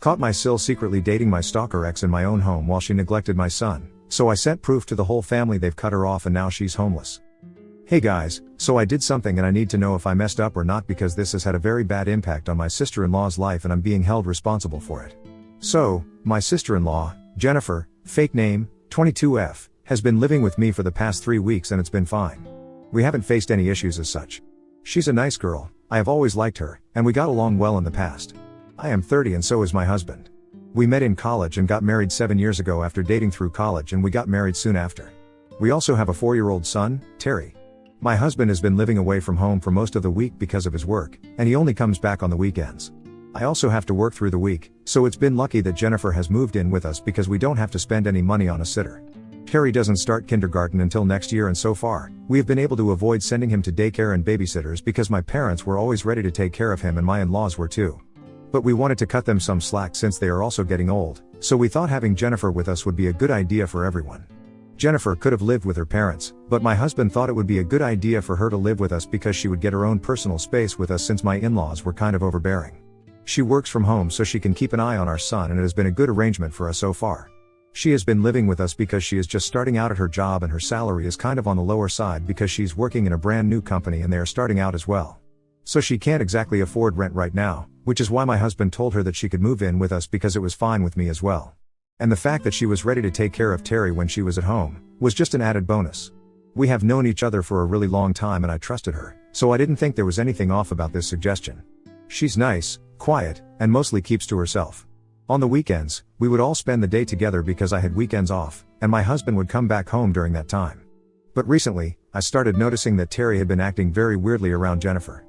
Caught my SIL secretly dating my stalker ex in my own home while she neglected my son, so I sent proof to the whole family they've cut her off and now she's homeless. Hey guys, so I did something and I need to know if I messed up or not because this has had a very bad impact on my sister-in-law's life and I'm being held responsible for it. So, my sister-in-law, Jennifer, fake name, 22F, has been living with me for the past 3 weeks and it's been fine. We haven't faced any issues as such. She's a nice girl, I have always liked her, and we got along well in the past. I am 30 and so is my husband. We met in college and got married 7 years ago after dating through college and we got married soon after. We also have a 4-year-old son, Terry. My husband has been living away from home for most of the week because of his work, and he only comes back on the weekends. I also have to work through the week, so it's been lucky that Jennifer has moved in with us because we don't have to spend any money on a sitter. Terry doesn't start kindergarten until next year and so far, we have been able to avoid sending him to daycare and babysitters because my parents were always ready to take care of him and my in-laws were too. But we wanted to cut them some slack since they are also getting old, so we thought having Jennifer with us would be a good idea for everyone. Jennifer could have lived with her parents, but my husband thought it would be a good idea for her to live with us because she would get her own personal space with us since my in-laws were kind of overbearing. She works from home so she can keep an eye on our son and it has been a good arrangement for us so far. She has been living with us because she is just starting out at her job and her salary is kind of on the lower side because she's working in a brand new company and they are starting out as well. So she can't exactly afford rent right now, which is why my husband told her that she could move in with us because it was fine with me as well. And the fact that she was ready to take care of Terry when she was at home, was just an added bonus. We have known each other for a really long time and I trusted her, so I didn't think there was anything off about this suggestion. She's nice, quiet, and mostly keeps to herself. On the weekends, we would all spend the day together because I had weekends off, and my husband would come back home during that time. But recently, I started noticing that Terry had been acting very weirdly around Jennifer.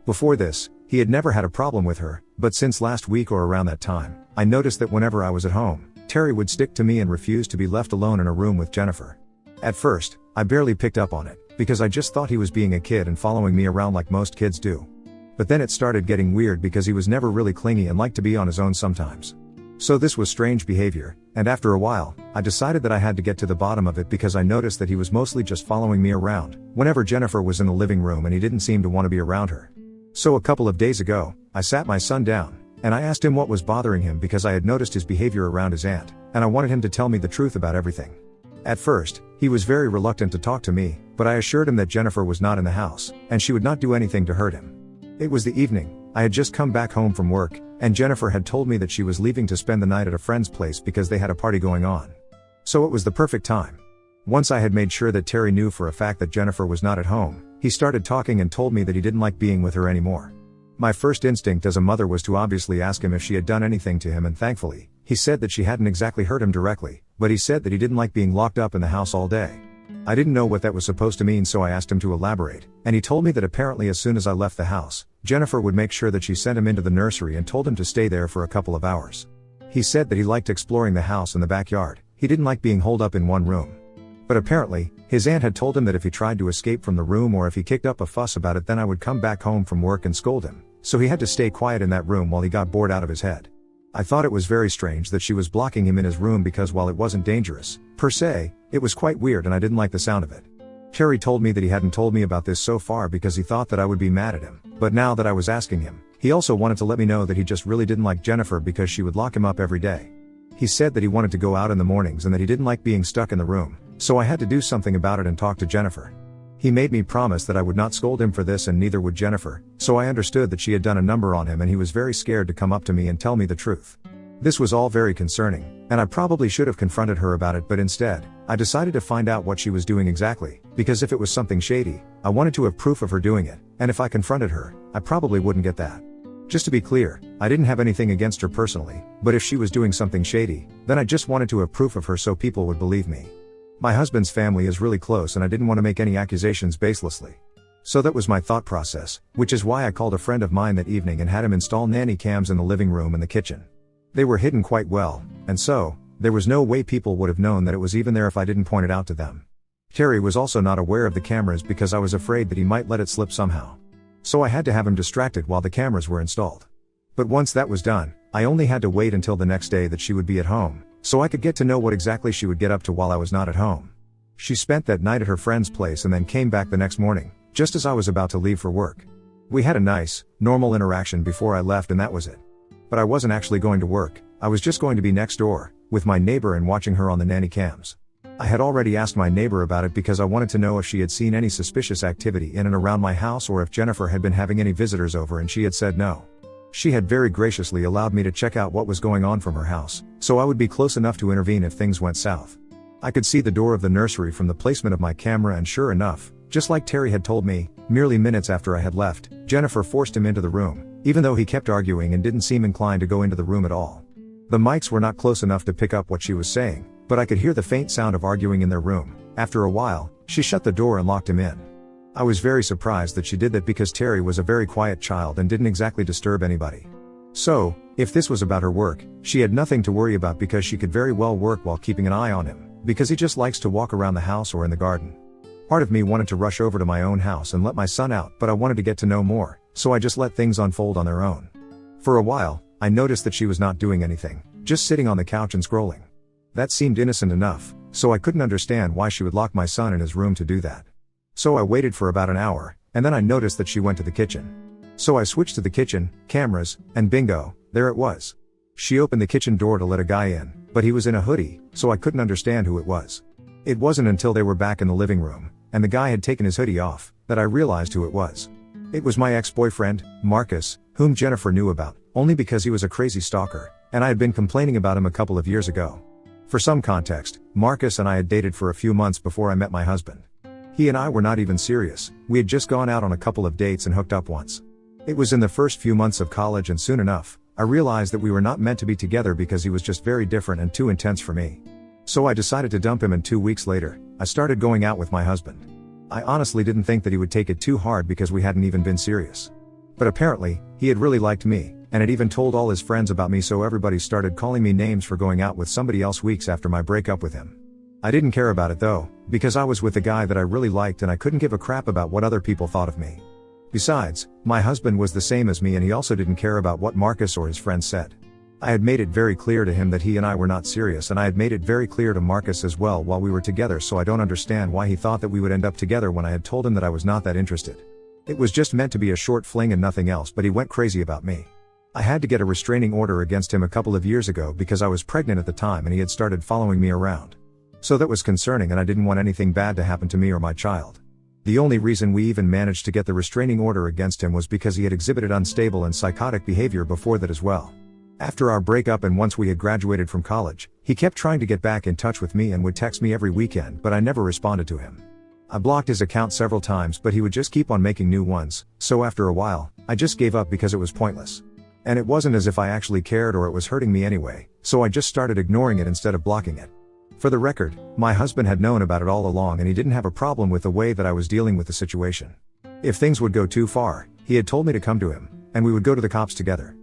Before this, he had never had a problem with her, but since last week or around that time, I noticed that whenever I was at home, Terry would stick to me and refuse to be left alone in a room with Jennifer. At first, I barely picked up on it, because I just thought he was being a kid and following me around like most kids do. But then it started getting weird because he was never really clingy and liked to be on his own sometimes. So this was strange behavior, and after a while, I decided that I had to get to the bottom of it because I noticed that he was mostly just following me around, whenever Jennifer was in the living room and he didn't seem to want to be around her. So a couple of days ago, I sat my son down, and I asked him what was bothering him because I had noticed his behavior around his aunt, and I wanted him to tell me the truth about everything. At first, he was very reluctant to talk to me, but I assured him that Jennifer was not in the house, and she would not do anything to hurt him. It was the evening, I had just come back home from work, and Jennifer had told me that she was leaving to spend the night at a friend's place because they had a party going on. So it was the perfect time. Once I had made sure that Terry knew for a fact that Jennifer was not at home, he started talking and told me that he didn't like being with her anymore. My first instinct as a mother was to obviously ask him if she had done anything to him, and thankfully, he said that she hadn't exactly hurt him directly, but he said that he didn't like being locked up in the house all day. I didn't know what that was supposed to mean, so I asked him to elaborate, and he told me that apparently as soon as I left the house, Jennifer would make sure that she sent him into the nursery and told him to stay there for a couple of hours. He said that he liked exploring the house and the backyard, he didn't like being holed up in one room. But apparently, his aunt had told him that if he tried to escape from the room or if he kicked up a fuss about it, then I would come back home from work and scold him, so he had to stay quiet in that room while he got bored out of his head. I thought it was very strange that she was blocking him in his room because while it wasn't dangerous, per se, it was quite weird and I didn't like the sound of it. Terry told me that he hadn't told me about this so far because he thought that I would be mad at him, but now that I was asking him, he also wanted to let me know that he just really didn't like Jennifer because she would lock him up every day. He said that he wanted to go out in the mornings and that he didn't like being stuck in the room, so I had to do something about it and talk to Jennifer. He made me promise that I would not scold him for this and neither would Jennifer, so I understood that she had done a number on him and he was very scared to come up to me and tell me the truth. This was all very concerning, and I probably should have confronted her about it, but instead, I decided to find out what she was doing exactly, because if it was something shady, I wanted to have proof of her doing it, and if I confronted her, I probably wouldn't get that. Just to be clear, I didn't have anything against her personally, but if she was doing something shady, then I just wanted to have proof of her so people would believe me. My husband's family is really close and I didn't want to make any accusations baselessly. So that was my thought process, which is why I called a friend of mine that evening and had him install nanny cams in the living room and the kitchen. They were hidden quite well, and so, there was no way people would have known that it was even there if I didn't point it out to them. Terry was also not aware of the cameras because I was afraid that he might let it slip somehow. So I had to have him distracted while the cameras were installed. But once that was done, I only had to wait until the next day that she would be at home, so I could get to know what exactly she would get up to while I was not at home. She spent that night at her friend's place and then came back the next morning, just as I was about to leave for work. We had a nice, normal interaction before I left and that was it. but I wasn't actually going to work. I was just going to be next door, with my neighbor and watching her on the nanny cams. I had already asked my neighbor about it because I wanted to know if she had seen any suspicious activity in and around my house or if Jennifer had been having any visitors over, and she had said no. She had very graciously allowed me to check out what was going on from her house, so I would be close enough to intervene if things went south. I could see the door of the nursery from the placement of my camera, and sure enough, just like Terry had told me, merely minutes after I had left, Jennifer forced him into the room, even though he kept arguing and didn't seem inclined to go into the room at all. The mics were not close enough to pick up what she was saying, but I could hear the faint sound of arguing in their room. After a while, she shut the door and locked him in. I was very surprised that she did that because Terry was a very quiet child and didn't exactly disturb anybody. So, if this was about her work, she had nothing to worry about because she could very well work while keeping an eye on him, because he just likes to walk around the house or in the garden. Part of me wanted to rush over to my own house and let my son out, but I wanted to get to know more, so I just let things unfold on their own. For a while, I noticed that she was not doing anything, just sitting on the couch and scrolling. That seemed innocent enough, so I couldn't understand why she would lock my son in his room to do that. So I waited for about an hour, and then I noticed that she went to the kitchen. So I switched to the kitchen, cameras, and bingo, there it was. She opened the kitchen door to let a guy in, but he was in a hoodie, so I couldn't understand who it was. It wasn't until they were back in the living room, and the guy had taken his hoodie off, that I realized who it was. It was my ex-boyfriend, Marcus, whom Jennifer knew about, only because he was a crazy stalker, and I had been complaining about him a couple of years ago. For some context, Marcus and I had dated for a few months before I met my husband. He and I were not even serious, we had just gone out on a couple of dates and hooked up once. It was in the first few months of college, and soon enough, I realized that we were not meant to be together because he was just very different and too intense for me. So I decided to dump him, and 2 weeks later, I started going out with my husband. I honestly didn't think that he would take it too hard because we hadn't even been serious. But apparently, he had really liked me, and had even told all his friends about me, so everybody started calling me names for going out with somebody else weeks after my breakup with him. I didn't care about it though, because I was with a guy that I really liked and I couldn't give a crap about what other people thought of me. Besides, my husband was the same as me and he also didn't care about what Marcus or his friends said. I had made it very clear to him that he and I were not serious, and I had made it very clear to Marcus as well while we were together, so I don't understand why he thought that we would end up together when I had told him that I was not that interested. It was just meant to be a short fling and nothing else, but he went crazy about me. I had to get a restraining order against him a couple of years ago because I was pregnant at the time and he had started following me around. So that was concerning, and I didn't want anything bad to happen to me or my child. The only reason we even managed to get the restraining order against him was because he had exhibited unstable and psychotic behavior before that as well. After our breakup and once we had graduated from college, he kept trying to get back in touch with me and would text me every weekend, but I never responded to him. I blocked his account several times, but he would just keep on making new ones, so after a while, I just gave up because it was pointless. And it wasn't as if I actually cared or it was hurting me anyway, so I just started ignoring it instead of blocking it. For the record, my husband had known about it all along and he didn't have a problem with the way that I was dealing with the situation. If things would go too far, he had told me to come to him, and we would go to the cops together.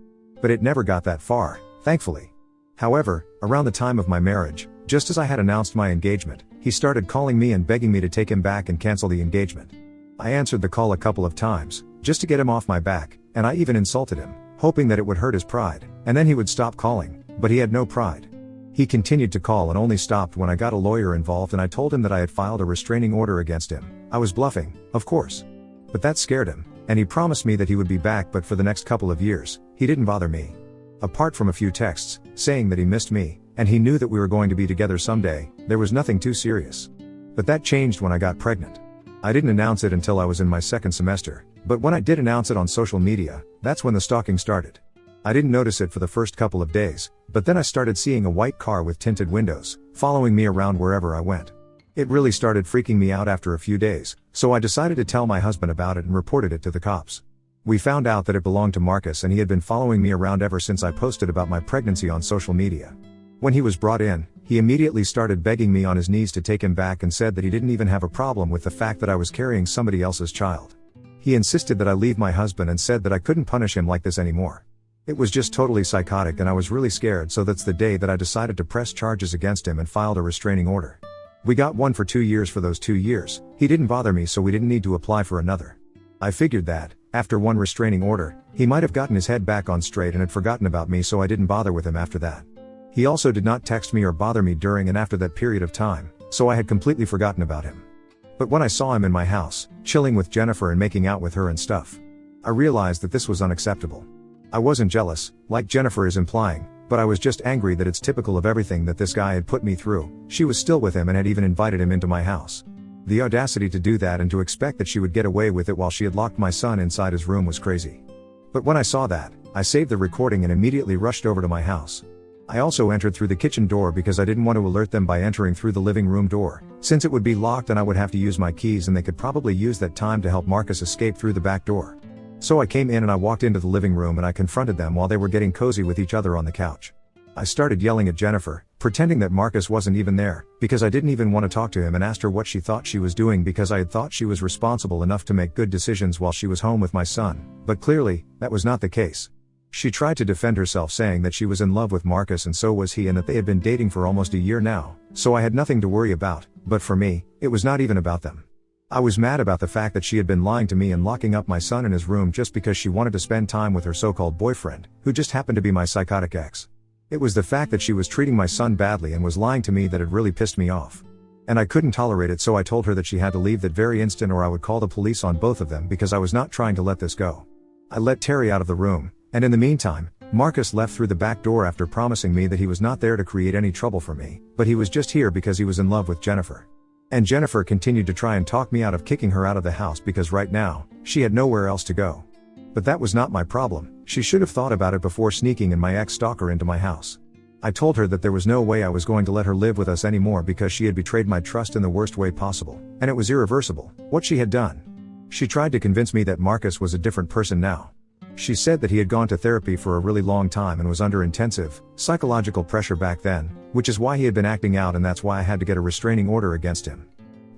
But it never got that far, thankfully. However, around the time of my marriage, just as I had announced my engagement, he started calling me and begging me to take him back and cancel the engagement. I answered the call a couple of times, just to get him off my back, and I even insulted him, hoping that it would hurt his pride, and then he would stop calling, but he had no pride. He continued to call and only stopped when I got a lawyer involved and I told him that I had filed a restraining order against him. I was bluffing, of course. But that scared him, and he promised me that he would be back, but for the next couple of years, he didn't bother me. Apart from a few texts, saying that he missed me, and he knew that we were going to be together someday, there was nothing too serious. But that changed when I got pregnant. I didn't announce it until I was in my second semester, but when I did announce it on social media, that's when the stalking started. I didn't notice it for the first couple of days, but then I started seeing a white car with tinted windows, following me around wherever I went. It really started freaking me out after a few days, so I decided to tell my husband about it and reported it to the cops. We found out that it belonged to Marcus and he had been following me around ever since I posted about my pregnancy on social media. When he was brought in, he immediately started begging me on his knees to take him back and said that he didn't even have a problem with the fact that I was carrying somebody else's child. He insisted that I leave my husband and said that I couldn't punish him like this anymore. It was just totally psychotic and I was really scared, so that's the day that I decided to press charges against him and filed a restraining order. We got one for 2 years. For those 2 years, he didn't bother me, so we didn't need to apply for another. I figured that, after one restraining order, he might have gotten his head back on straight and had forgotten about me, so I didn't bother with him after that. He also did not text me or bother me during and after that period of time, so I had completely forgotten about him. But when I saw him in my house, chilling with Jennifer and making out with her and stuff, I realized that this was unacceptable. I wasn't jealous, like Jennifer is implying, but I was just angry that it's typical of everything that this guy had put me through. She was still with him and had even invited him into my house. The audacity to do that and to expect that she would get away with it while she had locked my son inside his room was crazy. But when I saw that, I saved the recording and immediately rushed over to my house. I also entered through the kitchen door because I didn't want to alert them by entering through the living room door, since it would be locked and I would have to use my keys and they could probably use that time to help Marcus escape through the back door. So I came in and I walked into the living room and I confronted them while they were getting cozy with each other on the couch. I started yelling at Jennifer, pretending that Marcus wasn't even there, because I didn't even want to talk to him, and asked her what she thought she was doing because I had thought she was responsible enough to make good decisions while she was home with my son, but clearly, that was not the case. She tried to defend herself, saying that she was in love with Marcus and so was he, and that they had been dating for almost a year now, so I had nothing to worry about, but for me, it was not even about them. I was mad about the fact that she had been lying to me and locking up my son in his room just because she wanted to spend time with her so-called boyfriend, who just happened to be my psychotic ex. It was the fact that she was treating my son badly and was lying to me that had really pissed me off. And I couldn't tolerate it, so I told her that she had to leave that very instant or I would call the police on both of them, because I was not trying to let this go. I let Terry out of the room, and in the meantime, Marcus left through the back door after promising me that he was not there to create any trouble for me, but he was just here because he was in love with Jennifer. And Jennifer continued to try and talk me out of kicking her out of the house because right now, she had nowhere else to go. But that was not my problem. She should have thought about it before sneaking in my ex-stalker into my house. I told her that there was no way I was going to let her live with us anymore because she had betrayed my trust in the worst way possible, and it was irreversible, what she had done. She tried to convince me that Marcus was a different person now. She said that he had gone to therapy for a really long time and was under intensive psychological pressure back then, which is why he had been acting out, and that's why I had to get a restraining order against him.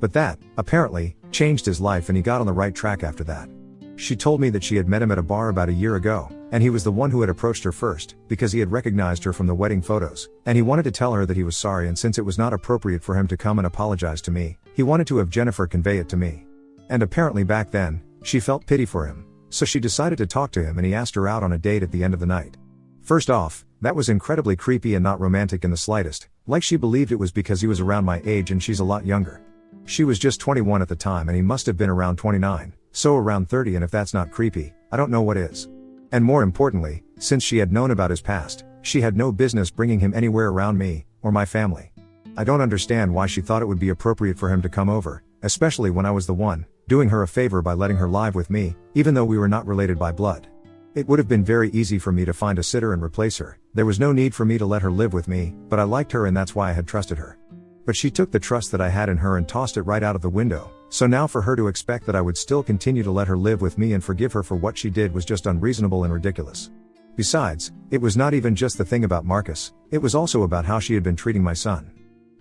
But that, apparently, changed his life and he got on the right track after that. She told me that she had met him at a bar about a year ago, and he was the one who had approached her first, because he had recognized her from the wedding photos, and he wanted to tell her that he was sorry, and since it was not appropriate for him to come and apologize to me, he wanted to have Jennifer convey it to me. And apparently back then, she felt pity for him, so she decided to talk to him and he asked her out on a date at the end of the night. First off, that was incredibly creepy and not romantic in the slightest, like she believed it was because he was around my age and she's a lot younger. She was just 21 at the time and he must have been around 29, so around 30, and if that's not creepy, I don't know what is. And more importantly, since she had known about his past, she had no business bringing him anywhere around me, or my family. I don't understand why she thought it would be appropriate for him to come over, especially when I was the one doing her a favor by letting her live with me, even though we were not related by blood. It would have been very easy for me to find a sitter and replace her. There was no need for me to let her live with me, but I liked her and that's why I had trusted her. But she took the trust that I had in her and tossed it right out of the window, so now for her to expect that I would still continue to let her live with me and forgive her for what she did was just unreasonable and ridiculous. Besides, it was not even just the thing about Marcus, it was also about how she had been treating my son.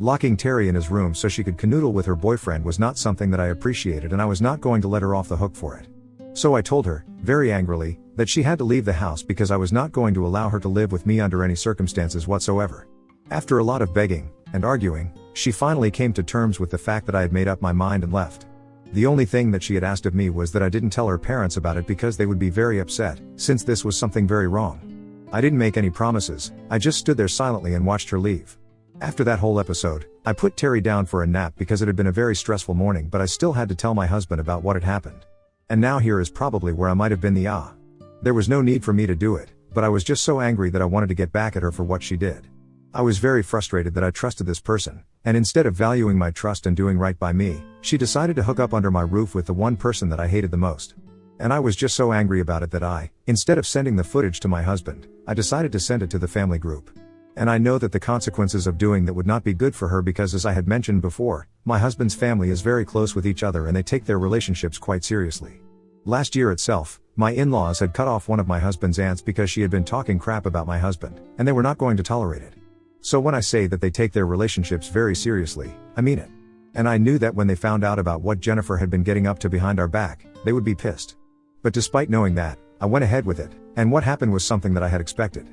Locking Terry in his room so she could canoodle with her boyfriend was not something that I appreciated, and I was not going to let her off the hook for it. So I told her, very angrily, that she had to leave the house because I was not going to allow her to live with me under any circumstances whatsoever. After a lot of begging and arguing, she finally came to terms with the fact that I had made up my mind and left. The only thing that she had asked of me was that I didn't tell her parents about it because they would be very upset, since this was something very wrong. I didn't make any promises, I just stood there silently and watched her leave. After that whole episode, I put Terry down for a nap because it had been a very stressful morning, but I still had to tell my husband about what had happened. And now here is probably where I might have been the There was no need for me to do it, but I was just so angry that I wanted to get back at her for what she did. I was very frustrated that I trusted this person, and instead of valuing my trust and doing right by me, she decided to hook up under my roof with the one person that I hated the most. And I was just so angry about it that instead of sending the footage to my husband, I decided to send it to the family group. And I know that the consequences of doing that would not be good for her because, as I had mentioned before, my husband's family is very close with each other and they take their relationships quite seriously. Last year itself, my in-laws had cut off one of my husband's aunts because she had been talking crap about my husband, and they were not going to tolerate it. So when I say that they take their relationships very seriously, I mean it. And I knew that when they found out about what Jennifer had been getting up to behind our back, they would be pissed. But despite knowing that, I went ahead with it, and what happened was something that I had expected.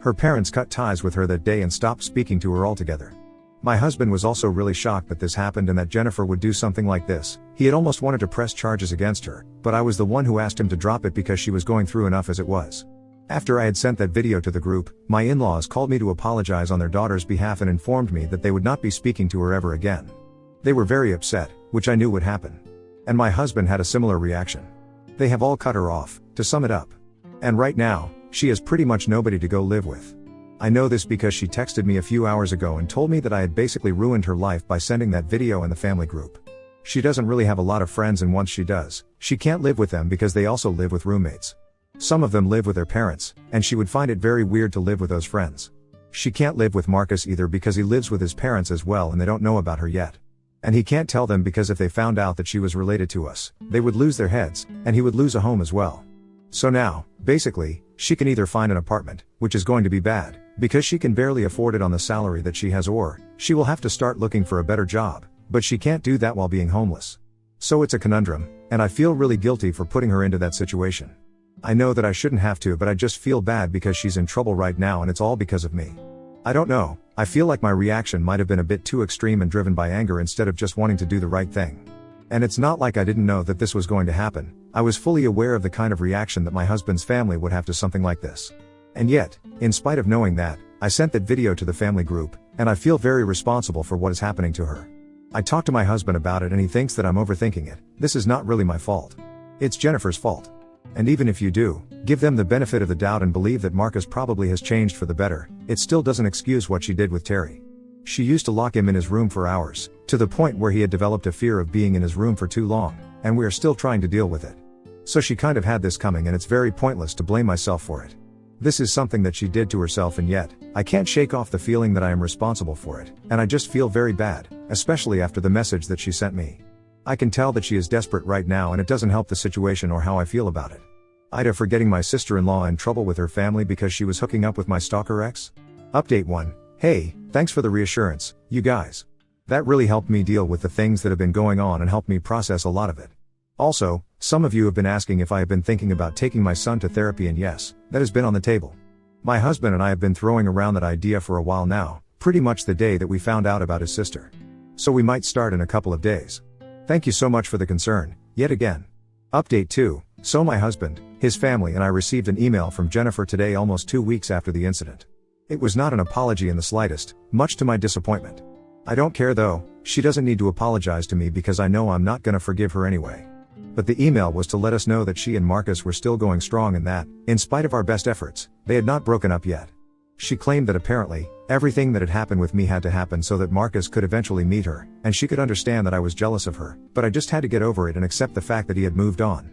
Her parents cut ties with her that day and stopped speaking to her altogether. My husband was also really shocked that this happened and that Jennifer would do something like this. He had almost wanted to press charges against her, but I was the one who asked him to drop it because she was going through enough as it was. After I had sent that video to the group, my in-laws called me to apologize on their daughter's behalf and informed me that they would not be speaking to her ever again. They were very upset, which I knew would happen. And my husband had a similar reaction. They have all cut her off, to sum it up. And right now, she has pretty much nobody to go live with. I know this because she texted me a few hours ago and told me that I had basically ruined her life by sending that video in the family group. She doesn't really have a lot of friends, and once she does, she can't live with them because they also live with roommates. Some of them live with their parents, and she would find it very weird to live with those friends. She can't live with Marcus either because he lives with his parents as well and they don't know about her yet. And he can't tell them because if they found out that she was related to us, they would lose their heads, and he would lose a home as well. So now, basically, she can either find an apartment, which is going to be bad, because she can barely afford it on the salary that she has, or she will have to start looking for a better job, but she can't do that while being homeless. So it's a conundrum, and I feel really guilty for putting her into that situation. I know that I shouldn't have to, but I just feel bad because she's in trouble right now and it's all because of me. I don't know, I feel like my reaction might have been a bit too extreme and driven by anger instead of just wanting to do the right thing. And it's not like I didn't know that this was going to happen. I was fully aware of the kind of reaction that my husband's family would have to something like this. And yet, in spite of knowing that, I sent that video to the family group, and I feel very responsible for what is happening to her. I talked to my husband about it and he thinks that I'm overthinking it. This is not really my fault. It's Jennifer's fault. And even if you do, give them the benefit of the doubt and believe that Marcus probably has changed for the better, it still doesn't excuse what she did with Terry. She used to lock him in his room for hours, to the point where he had developed a fear of being in his room for too long, and we are still trying to deal with it. So she kind of had this coming, and it's very pointless to blame myself for it. This is something that she did to herself, and yet, I can't shake off the feeling that I am responsible for it, and I just feel very bad, especially after the message that she sent me. I can tell that she is desperate right now and it doesn't help the situation or how I feel about it. Ida for getting my sister-in-law in trouble with her family because she was hooking up with my stalker ex? Update 1. Hey, thanks for the reassurance, you guys. That really helped me deal with the things that have been going on and helped me process a lot of it. Also, some of you have been asking if I have been thinking about taking my son to therapy, and yes, that has been on the table. My husband and I have been throwing around that idea for a while now, pretty much the day that we found out about his sister. So we might start in a couple of days. Thank you so much for the concern, yet again. Update 2. So my husband, his family and I received an email from Jennifer today, almost 2 weeks after the incident. It was not an apology in the slightest, much to my disappointment. I don't care though, she doesn't need to apologize to me because I know I'm not gonna forgive her anyway. But the email was to let us know that she and Marcus were still going strong and that, in spite of our best efforts, they had not broken up yet. She claimed that apparently, everything that had happened with me had to happen so that Marcus could eventually meet her, and she could understand that I was jealous of her, but I just had to get over it and accept the fact that he had moved on.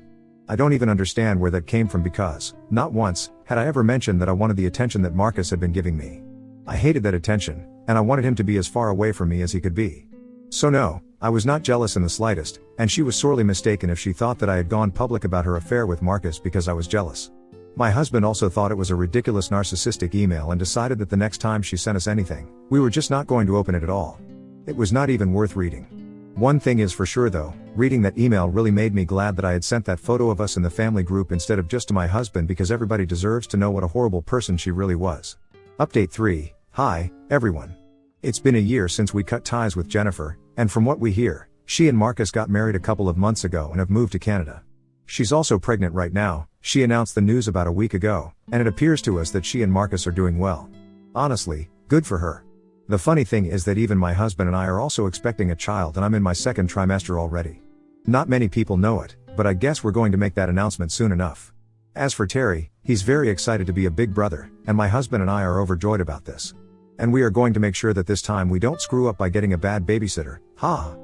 I don't even understand where that came from because, not once, had I ever mentioned that I wanted the attention that Marcus had been giving me. I hated that attention, and I wanted him to be as far away from me as he could be. So no, I was not jealous in the slightest, and she was sorely mistaken if she thought that I had gone public about her affair with Marcus because I was jealous. My husband also thought it was a ridiculous narcissistic email and decided that the next time she sent us anything, we were just not going to open it at all. It was not even worth reading. One thing is for sure though, reading that email really made me glad that I had sent that photo of us in the family group instead of just to my husband, because everybody deserves to know what a horrible person she really was. Update 3. Hi, everyone. It's been a year since we cut ties with Jennifer, and from what we hear, she and Marcus got married a couple of months ago and have moved to Canada. She's also pregnant right now. She announced the news about a week ago, and it appears to us that she and Marcus are doing well. Honestly, good for her. The funny thing is that even my husband and I are also expecting a child, and I'm in my second trimester already. Not many people know it, but I guess we're going to make that announcement soon enough. As for Terry, he's very excited to be a big brother, and my husband and I are overjoyed about this. And we are going to make sure that this time we don't screw up by getting a bad babysitter. Ha!